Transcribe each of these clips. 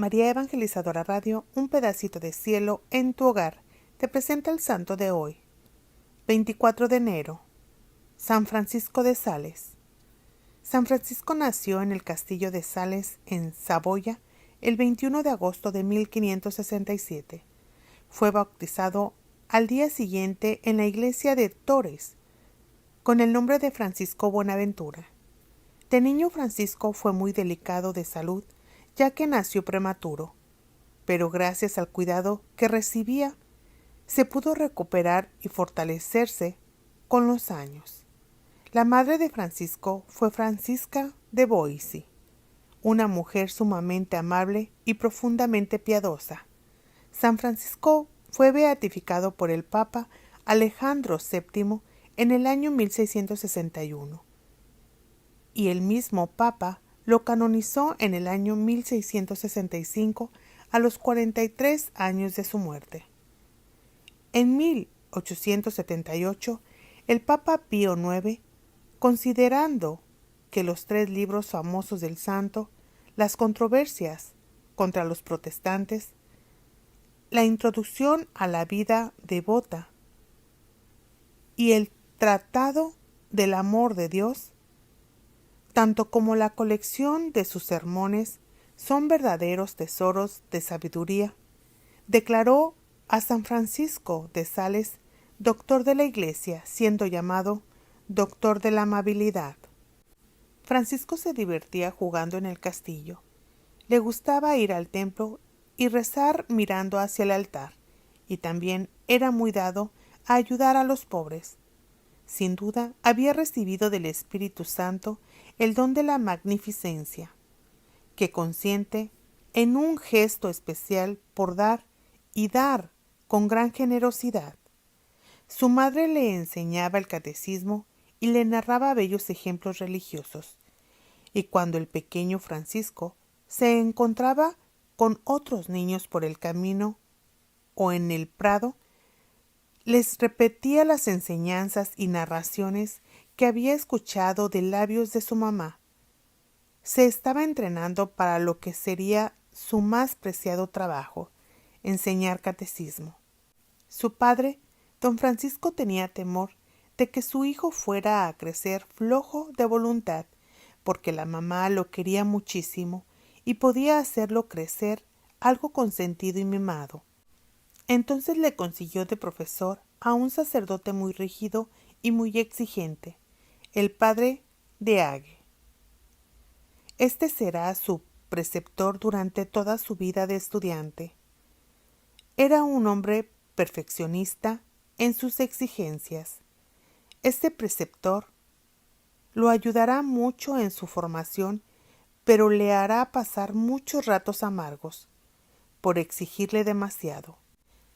María Evangelizadora Radio, un pedacito de cielo en tu hogar, te presenta el santo de hoy, 24 de enero, San Francisco de Sales. San Francisco nació en el castillo de Sales, en Saboya, el 21 de agosto de 1567. Fue bautizado al día siguiente en la iglesia de Torres, con el nombre de Francisco Buenaventura. De niño Francisco fue muy delicado de salud, ya que nació prematuro, pero gracias al cuidado que recibía, se pudo recuperar y fortalecerse con los años. La madre de Francisco fue Francisca de Boissy, una mujer sumamente amable y profundamente piadosa. San Francisco fue beatificado por el Papa Alejandro VII en el año 1661, y el mismo Papa lo canonizó en el año 1665 a los 43 años de su muerte. En 1878, el Papa Pío IX, considerando que los 3 libros famosos del santo, las controversias contra los protestantes, la introducción a la vida devota y el tratado del amor de Dios, tanto como la colección de sus sermones, son verdaderos tesoros de sabiduría, declaró a San Francisco de Sales doctor de la Iglesia, siendo llamado doctor de la amabilidad. Francisco se divertía jugando en el castillo. Le gustaba ir al templo y rezar mirando hacia el altar, y también era muy dado a ayudar a los pobres. Sin duda, había recibido del Espíritu Santo el don de la magnificencia, que consiente en un gesto especial por dar y dar con gran generosidad. Su madre le enseñaba el catecismo y le narraba bellos ejemplos religiosos, y cuando el pequeño Francisco se encontraba con otros niños por el camino o en el prado, les repetía las enseñanzas y narraciones que había escuchado de labios de su mamá. Se estaba entrenando para lo que sería su más preciado trabajo, enseñar catecismo. Su padre, don Francisco, tenía temor de que su hijo fuera a crecer flojo de voluntad, porque la mamá lo quería muchísimo y podía hacerlo crecer algo consentido y mimado. Entonces le consiguió de profesor a un sacerdote muy rígido y muy exigente, el padre de Hague. Este será su preceptor durante toda su vida de estudiante. Era un hombre perfeccionista en sus exigencias. Este preceptor lo ayudará mucho en su formación, pero le hará pasar muchos ratos amargos por exigirle demasiado.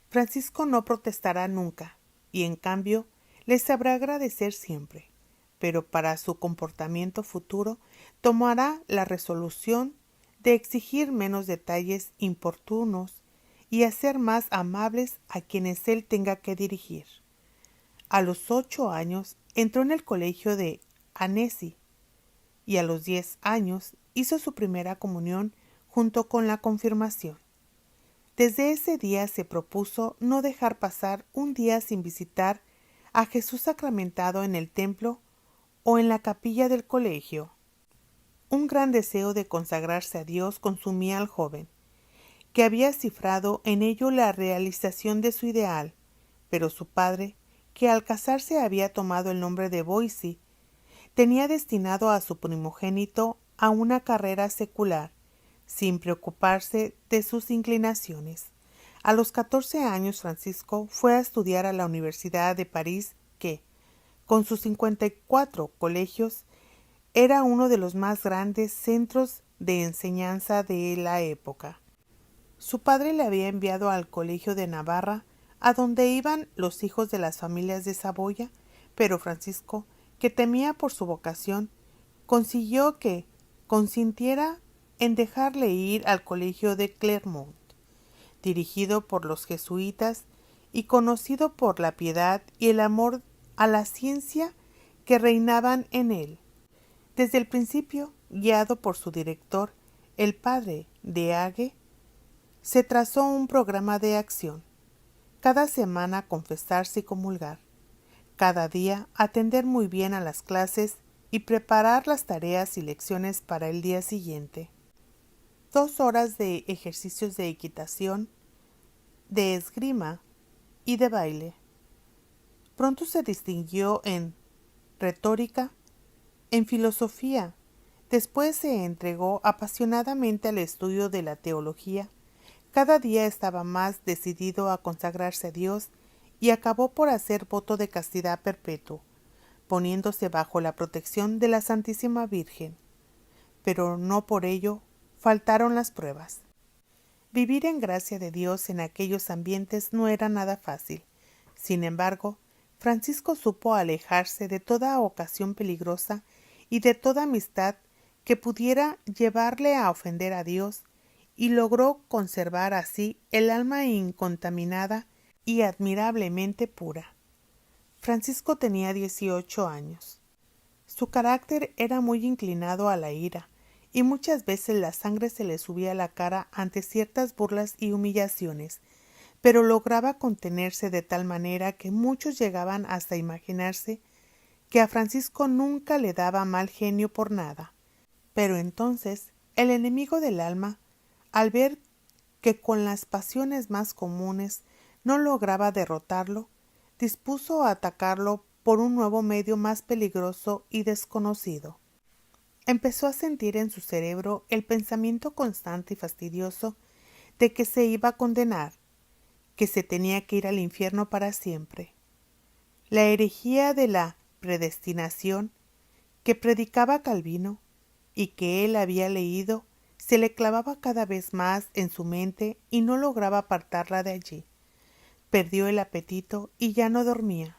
Francisco no protestará nunca y, en cambio, le sabrá agradecer siempre, pero para su comportamiento futuro tomará la resolución de exigir menos detalles importunos y hacer más amables a quienes él tenga que dirigir. A los 8 años entró en el colegio de Annecy y a los 10 años hizo su primera comunión junto con la confirmación. Desde ese día se propuso no dejar pasar un día sin visitar a Jesús sacramentado en el templo o en la capilla del colegio. Un gran deseo de consagrarse a Dios consumía al joven, que había cifrado en ello la realización de su ideal, pero su padre, que al casarse había tomado el nombre de Boissy, tenía destinado a su primogénito a una carrera secular, sin preocuparse de sus inclinaciones. A los 14 años Francisco fue a estudiar a la Universidad de París, que, con sus 54 colegios, era uno de los más grandes centros de enseñanza de la época. Su padre le había enviado al colegio de Navarra, a donde iban los hijos de las familias de Saboya, pero Francisco, que temía por su vocación, consiguió que consintiera en dejarle ir al colegio de Clermont, dirigido por los jesuitas y conocido por la piedad y el amor a la ciencia que reinaban en él. Desde el principio, guiado por su director, el padre de Hague, Se trazó un programa de acción. Cada semana confesarse y comulgar. Cada día atender muy bien a las clases y preparar las tareas y lecciones para el día siguiente. 2 horas de ejercicios de equitación, de esgrima y de baile. Pronto se distinguió en retórica, en filosofía. Después se entregó apasionadamente al estudio de la teología. Cada día estaba más decidido a consagrarse a Dios y acabó por hacer voto de castidad perpetuo, poniéndose bajo la protección de la Santísima Virgen. Pero no por ello faltaron las pruebas. Vivir en gracia de Dios en aquellos ambientes no era nada fácil. Sin embargo, Francisco supo alejarse de toda ocasión peligrosa y de toda amistad que pudiera llevarle a ofender a Dios, y logró conservar así el alma incontaminada y admirablemente pura. Francisco tenía 18 años. Su carácter era muy inclinado a la ira, y muchas veces la sangre se le subía a la cara ante ciertas burlas y humillaciones, pero lograba contenerse de tal manera que muchos llegaban hasta imaginarse que a Francisco nunca le daba mal genio por nada. Pero entonces el enemigo del alma, al ver que con las pasiones más comunes no lograba derrotarlo, dispuso a atacarlo por un nuevo medio más peligroso y desconocido. Empezó a sentir en su cerebro el pensamiento constante y fastidioso de que se iba a condenar, que se tenía que ir al infierno para siempre. La herejía de la predestinación que predicaba Calvino y que él había leído se le clavaba cada vez más en su mente y no lograba apartarla de allí. Perdió el apetito y ya no dormía.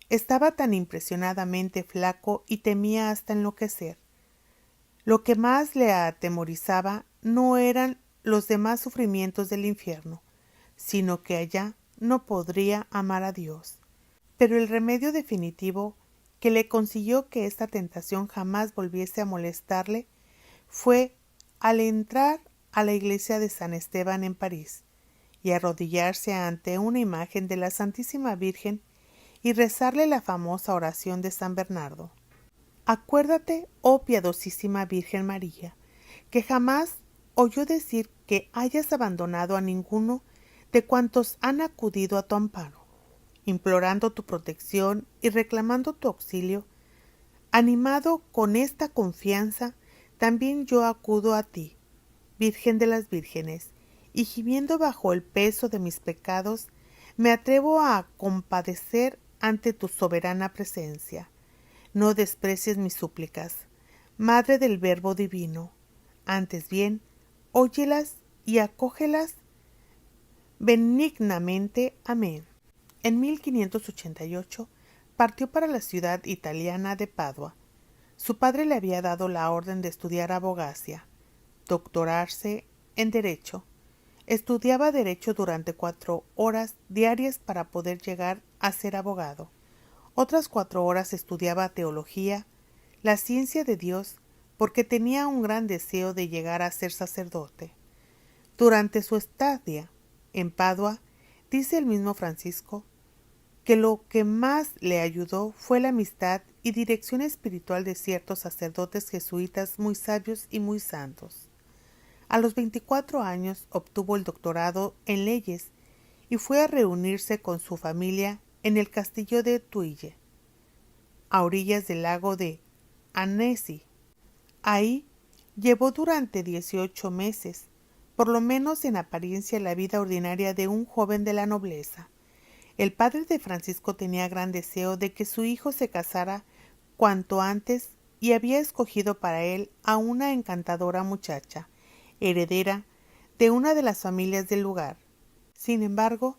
Estaba tan impresionadamente flaco y temía hasta enloquecer. Lo que más le atemorizaba no eran los demás sufrimientos del infierno, sino que allá no podría amar a Dios. Pero el remedio definitivo que le consiguió que esta tentación jamás volviese a molestarle fue al entrar a la iglesia de San Esteban en París y arrodillarse ante una imagen de la Santísima Virgen y rezarle la famosa oración de San Bernardo. Acuérdate, oh piadosísima Virgen María, que jamás oyó decir que hayas abandonado a ninguno de cuantos han acudido a tu amparo, implorando tu protección y reclamando tu auxilio. Animado con esta confianza, también yo acudo a ti, Virgen de las Vírgenes, y gimiendo bajo el peso de mis pecados, me atrevo a compadecer ante tu soberana presencia. No desprecies mis súplicas, Madre del Verbo Divino, antes bien, óyelas y acógelas benignamente. Amén. En 1588 partió para la ciudad italiana de Padua. Su padre le había dado la orden de estudiar abogacía, doctorarse en Derecho. Estudiaba Derecho durante 4 horas diarias para poder llegar a ser abogado. Otras 4 horas estudiaba teología, la ciencia de Dios, porque tenía un gran deseo de llegar a ser sacerdote. Durante su estadia en Padua, dice el mismo Francisco, que lo que más le ayudó fue la amistad y dirección espiritual de ciertos sacerdotes jesuitas muy sabios y muy santos. A los 24 años obtuvo el doctorado en leyes y fue a reunirse con su familia en el castillo de Tuille, a orillas del lago de Annecy. Ahí llevó durante 18 meses, por lo menos en apariencia, la vida ordinaria de un joven de la nobleza. El padre de Francisco tenía gran deseo de que su hijo se casara cuanto antes y había escogido para él a una encantadora muchacha, heredera de una de las familias del lugar. Sin embargo,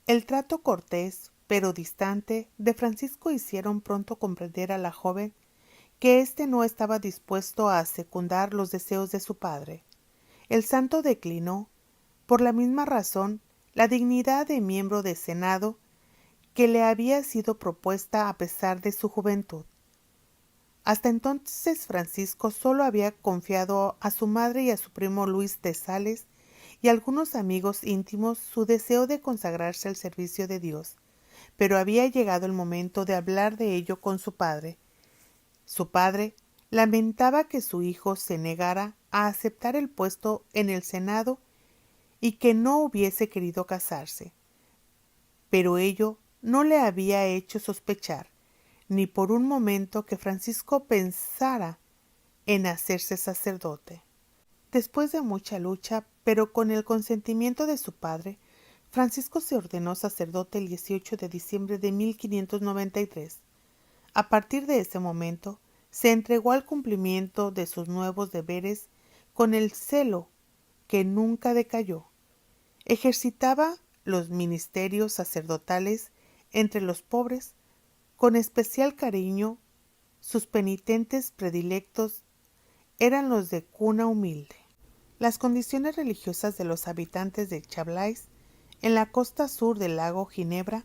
el trato cortés, pero distante, de Francisco hicieron pronto comprender a la joven que éste no estaba dispuesto a secundar los deseos de su padre. El santo declinó, por la misma razón, la dignidad de miembro del Senado que le había sido propuesta a pesar de su juventud. Hasta entonces Francisco solo había confiado a su madre y a su primo Luis de Sales, y algunos amigos íntimos su deseo de consagrarse al servicio de Dios, pero había llegado el momento de hablar de ello con su padre. Su padre lamentaba que su hijo se negara a aceptar el puesto en el Senado y que no hubiese querido casarse, pero ello no le había hecho sospechar ni por un momento que Francisco pensara en hacerse sacerdote. Después de mucha lucha, pero con el consentimiento de su padre, Francisco se ordenó sacerdote el 18 de diciembre de 1593. A partir de ese momento, se entregó al cumplimiento de sus nuevos deberes con el celo que nunca decayó. Ejercitaba los ministerios sacerdotales entre los pobres con especial cariño. Sus penitentes predilectos eran los de cuna humilde. Las condiciones religiosas de los habitantes de Chablais, en la costa sur del lago Ginebra,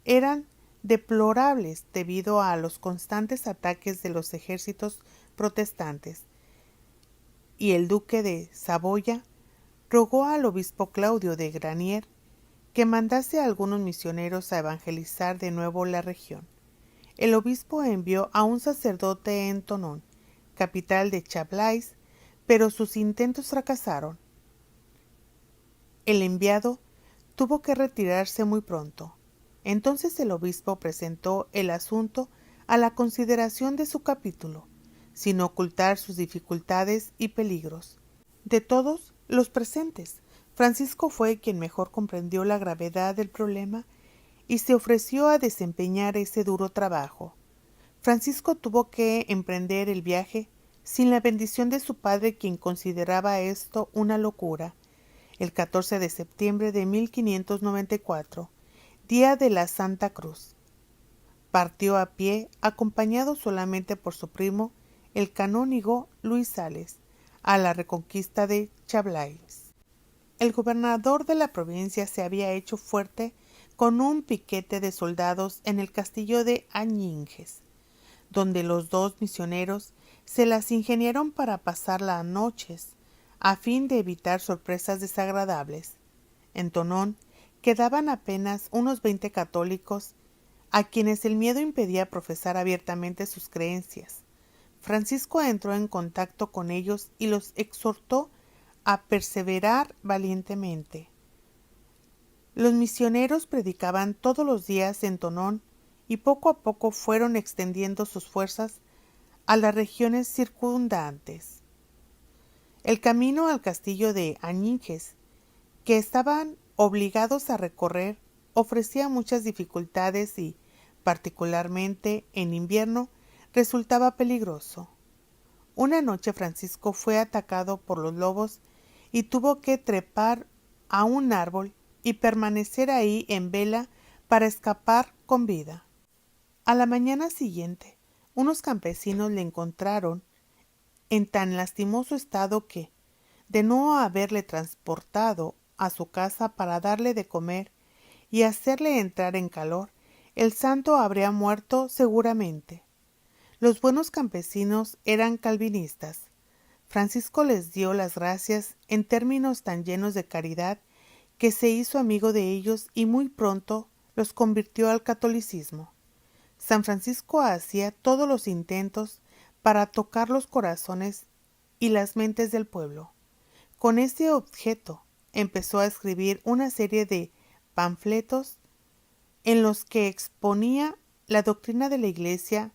eran deplorables debido a los constantes ataques de los ejércitos protestantes, y el duque de Saboya rogó al obispo Claudio de Granier que mandase a algunos misioneros a evangelizar de nuevo la región. El obispo envió a un sacerdote en Thonon, capital de Chablais, pero sus intentos fracasaron. El enviado tuvo que retirarse muy pronto. Entonces el obispo presentó el asunto a la consideración de su capítulo, sin ocultar sus dificultades y peligros. De todos los presentes, Francisco fue quien mejor comprendió la gravedad del problema y se ofreció a desempeñar ese duro trabajo. Francisco tuvo que emprender el viaje sin la bendición de su padre, quien consideraba esto una locura. El 14 de septiembre de 1594, día de la Santa Cruz, partió a pie, acompañado solamente por su primo, el canónigo Luis Sales, a la reconquista de Chablais. El gobernador de la provincia se había hecho fuerte con un piquete de soldados en el castillo de Añinges, donde los dos misioneros se las ingeniaron para pasar las noches, a fin de evitar sorpresas desagradables. En Thonon quedaban apenas unos 20 católicos, a quienes el miedo impedía profesar abiertamente sus creencias. Francisco entró en contacto con ellos y los exhortó a perseverar valientemente. Los misioneros predicaban todos los días en Thonon y poco a poco fueron extendiendo sus fuerzas a las regiones circundantes. El camino al castillo de Añinges, que estaban obligados a recorrer, ofrecía muchas dificultades y, particularmente en invierno, resultaba peligroso. Una noche Francisco fue atacado por los lobos y tuvo que trepar a un árbol y permanecer ahí en vela para escapar con vida. A la mañana siguiente, unos campesinos le encontraron en tan lastimoso estado que, de no haberle transportado a su casa para darle de comer y hacerle entrar en calor, el santo habría muerto seguramente. Los buenos campesinos eran calvinistas. Francisco les dio las gracias en términos tan llenos de caridad que se hizo amigo de ellos y muy pronto los convirtió al catolicismo. San Francisco hacía todos los intentos para tocar los corazones y las mentes del pueblo. Con este objeto empezó a escribir una serie de panfletos en los que exponía la doctrina de la Iglesia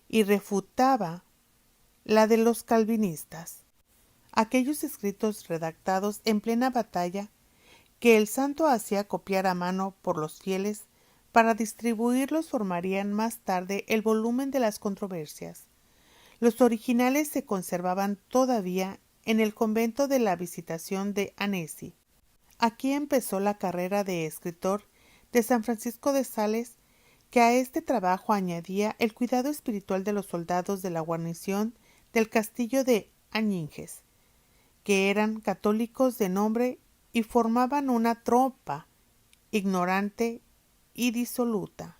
y refutaba la de los calvinistas. Aquellos escritos redactados en plena batalla que el santo hacía copiar a mano por los fieles para distribuirlos formarían más tarde el volumen de las controversias. Los originales se conservaban todavía en el convento de la Visitación de Annecy. Aquí empezó la carrera de escritor de San Francisco de Sales, que a este trabajo añadía el cuidado espiritual de los soldados de la guarnición del castillo de Añinges, que eran católicos de nombre y formaban una tropa ignorante y disoluta.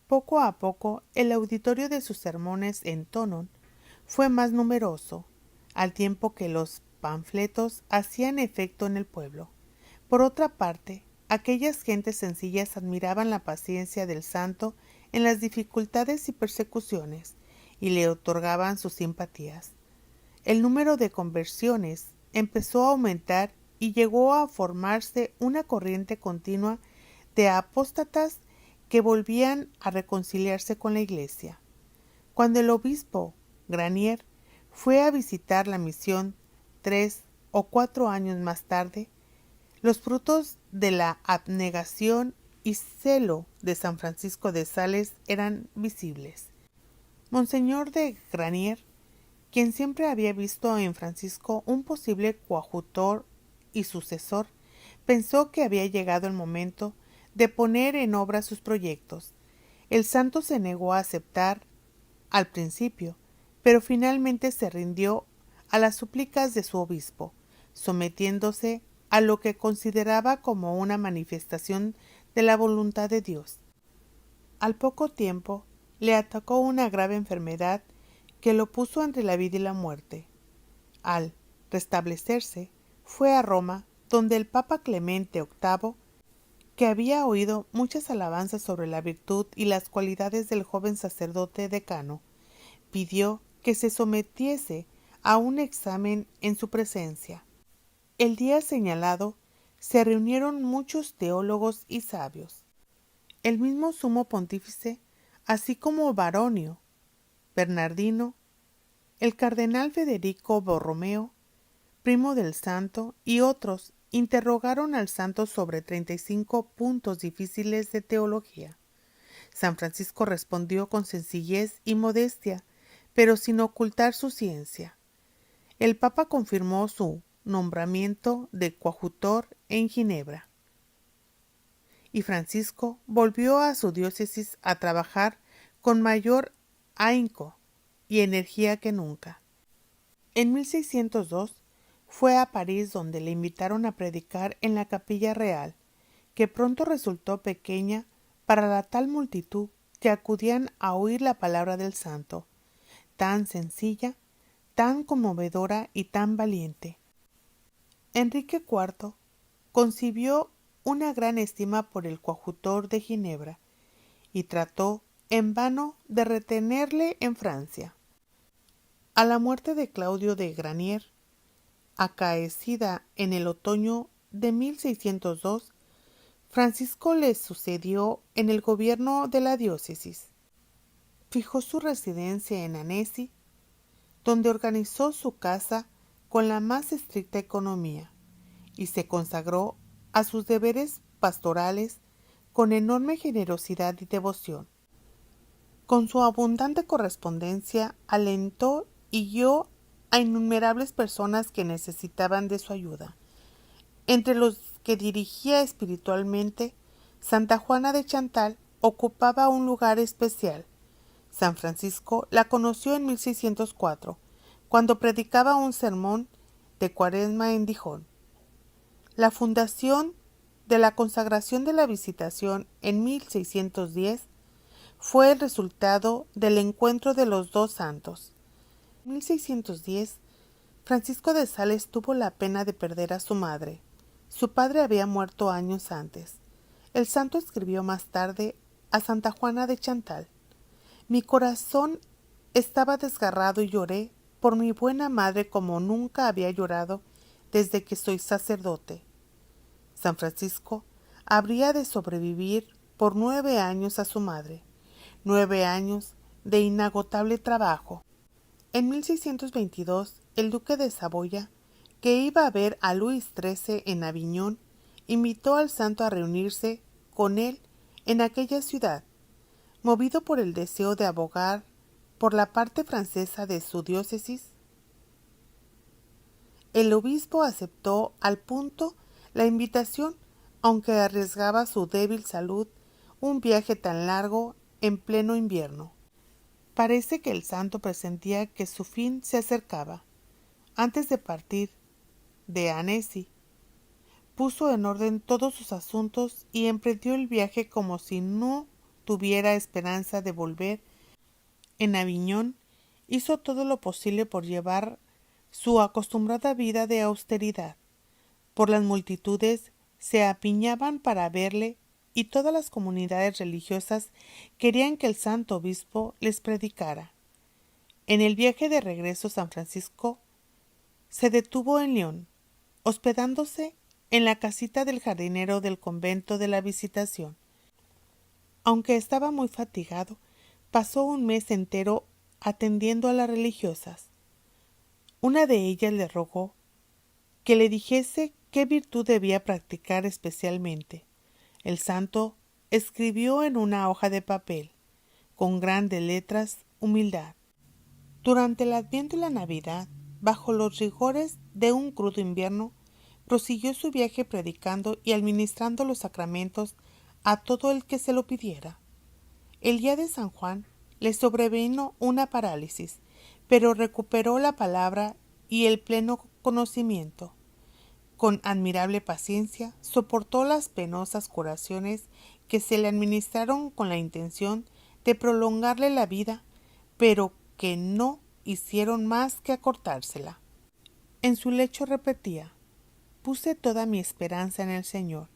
Poco a poco el auditorio de sus sermones en Thonon fue más numeroso, al tiempo que los panfletos hacían efecto en el pueblo. Por otra parte, aquellas gentes sencillas admiraban la paciencia del santo en las dificultades y persecuciones, y le otorgaban sus simpatías. El número de conversiones empezó a aumentar y llegó a formarse una corriente continua de apóstatas que volvían a reconciliarse con la Iglesia. Cuando el obispo Granier fue a visitar la misión 3 o 4 años más tarde, los frutos de la abnegación y celo de San Francisco de Sales eran visibles. Monseñor de Granier, quien siempre había visto en Francisco un posible coadjutor y sucesor, pensó que había llegado el momento de poner en obra sus proyectos. El santo se negó a aceptar al principio, pero finalmente se rindió a las súplicas de su obispo, sometiéndose a lo que consideraba como una manifestación de la voluntad de Dios. Al poco tiempo le atacó una grave enfermedad que lo puso entre la vida y la muerte. Al restablecerse, fue a Roma, donde el Papa Clemente VIII, que había oído muchas alabanzas sobre la virtud y las cualidades del joven sacerdote decano, pidió que se sometiese a un examen en su presencia. El día señalado se reunieron muchos teólogos y sabios. El mismo sumo pontífice, así como Baronio, Bernardino, el cardenal Federico Borromeo, primo del santo, y otros interrogaron al santo sobre 35 puntos difíciles de teología. San Francisco respondió con sencillez y modestia, pero sin ocultar su ciencia. El Papa confirmó su nombramiento de coadjutor en Ginebra, y Francisco volvió a su diócesis a trabajar con mayor ahínco y energía que nunca. En 1602 fue a París, donde le invitaron a predicar en la Capilla Real, que pronto resultó pequeña para la tal multitud que acudían a oír la palabra del santo, tan sencilla, tan conmovedora y tan valiente. Enrique IV concibió una gran estima por el coadjutor de Ginebra y trató en vano de retenerle en Francia. A la muerte de Claudio de Granier, acaecida en el otoño de 1602, Francisco le sucedió en el gobierno de la diócesis. Fijó su residencia en Annecy, donde organizó su casa con la más estricta economía, y se consagró a sus deberes pastorales con enorme generosidad y devoción. Con su abundante correspondencia alentó y guió a innumerables personas que necesitaban de su ayuda. Entre los que dirigía espiritualmente, Santa Juana de Chantal ocupaba un lugar especial. San Francisco la conoció en 1604, cuando predicaba un sermón de Cuaresma en Dijon. La fundación de la consagración de la Visitación en 1610 fue el resultado del encuentro de los dos santos. En 1610, Francisco de Sales tuvo la pena de perder a su madre. Su padre había muerto años antes. El santo escribió más tarde a Santa Juana de Chantal: «Mi corazón estaba desgarrado y lloré por mi buena madre como nunca había llorado desde que soy sacerdote». San Francisco habría de sobrevivir por 9 años a su madre, 9 años de inagotable trabajo. En 1622, el duque de Saboya, que iba a ver a Luis XIII en Aviñón, invitó al santo a reunirse con él en aquella ciudad. Movido por el deseo de abogar por la parte francesa de su diócesis, el obispo aceptó al punto la invitación, aunque arriesgaba su débil salud un viaje tan largo en pleno invierno. Parece que el santo presentía que su fin se acercaba. Antes de partir de Annecy, puso en orden todos sus asuntos y emprendió el viaje como si no tuviera esperanza de volver. En Aviñón hizo todo lo posible por llevar su acostumbrada vida de austeridad. Por las multitudes se apiñaban para verle y todas las comunidades religiosas querían que el santo obispo les predicara. En el viaje de regreso San Francisco se detuvo en León, hospedándose en la casita del jardinero del convento de la Visitación. Aunque estaba muy fatigado, pasó un mes entero atendiendo a las religiosas. Una de ellas le rogó que le dijese qué virtud debía practicar especialmente. El santo escribió en una hoja de papel, con grandes letras, humildad. Durante el Adviento y la Navidad, bajo los rigores de un crudo invierno, prosiguió su viaje predicando y administrando los sacramentos a todo el que se lo pidiera. El día de San Juan le sobrevino una parálisis, pero recuperó la palabra y el pleno conocimiento. Con admirable paciencia soportó las penosas curaciones que se le administraron con la intención de prolongarle la vida, pero que no hicieron más que acortársela. En su lecho repetía: «Puse toda mi esperanza en el Señor,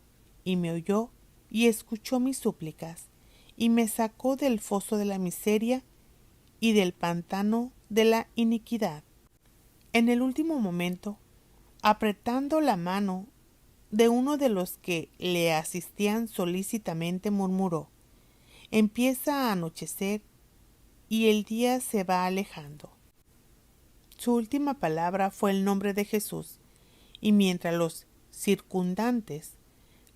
y me oyó y escuchó mis súplicas, y me sacó del foso de la miseria y del pantano de la iniquidad». En el último momento, apretando la mano de uno de los que le asistían solícitamente, murmuró: «Empieza a anochecer y el día se va alejando». Su última palabra fue el nombre de Jesús, y mientras los circundantes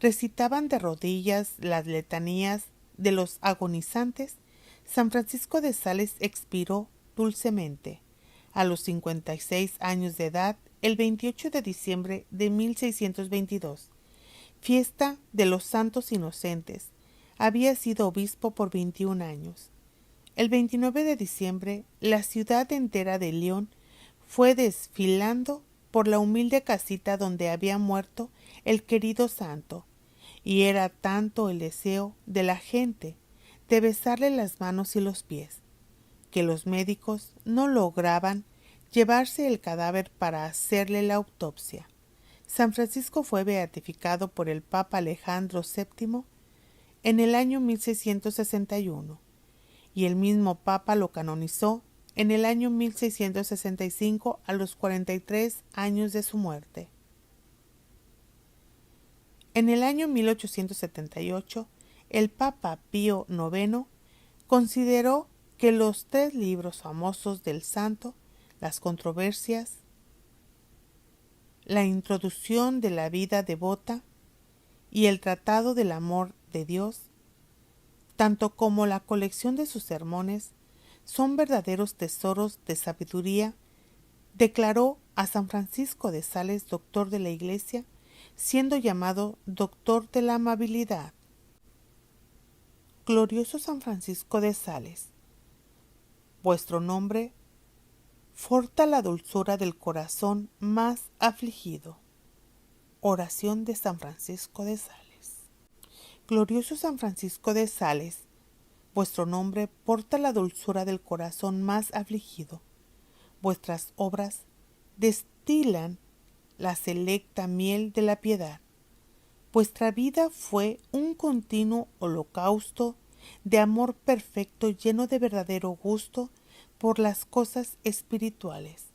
recitaban de rodillas las letanías de los agonizantes, San Francisco de Sales expiró dulcemente, a los 56 años de edad, el 28 de diciembre de 1622, fiesta de los santos inocentes. Había sido obispo por 21 años. El 29 de diciembre, la ciudad entera de León fue desfilando por la humilde casita donde había muerto el querido santo, y era tanto el deseo de la gente de besarle las manos y los pies, que los médicos no lograban llevarse el cadáver para hacerle la autopsia. San Francisco fue beatificado por el Papa Alejandro VII en el año 1661, y el mismo Papa lo canonizó en el año 1665 a los 43 años de su muerte. En el año 1878, el Papa Pío IX consideró que los 3 libros famosos del santo, las controversias, la introducción de la vida devota y el tratado del amor de Dios, tanto como la colección de sus sermones, son verdaderos tesoros de sabiduría. Declaró a San Francisco de Sales doctor de la Iglesia, siendo llamado doctor de la amabilidad. Glorioso San Francisco de Sales, vuestro nombre forta la dulzura del corazón más afligido. Oración de San Francisco de Sales. Glorioso San Francisco de Sales, vuestro nombre porta la dulzura del corazón más afligido. Vuestras obras destilan la selecta miel de la piedad. Vuestra vida fue un continuo holocausto de amor perfecto, lleno de verdadero gusto por las cosas espirituales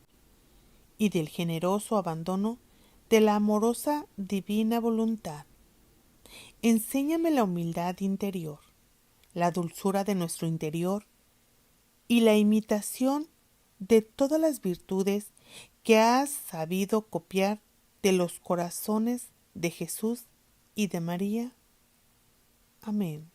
y del generoso abandono de la amorosa divina voluntad. Enséñame la humildad interior, la dulzura de nuestro interior y la imitación de todas las virtudes que has sabido copiar de los corazones de Jesús y de María. Amén.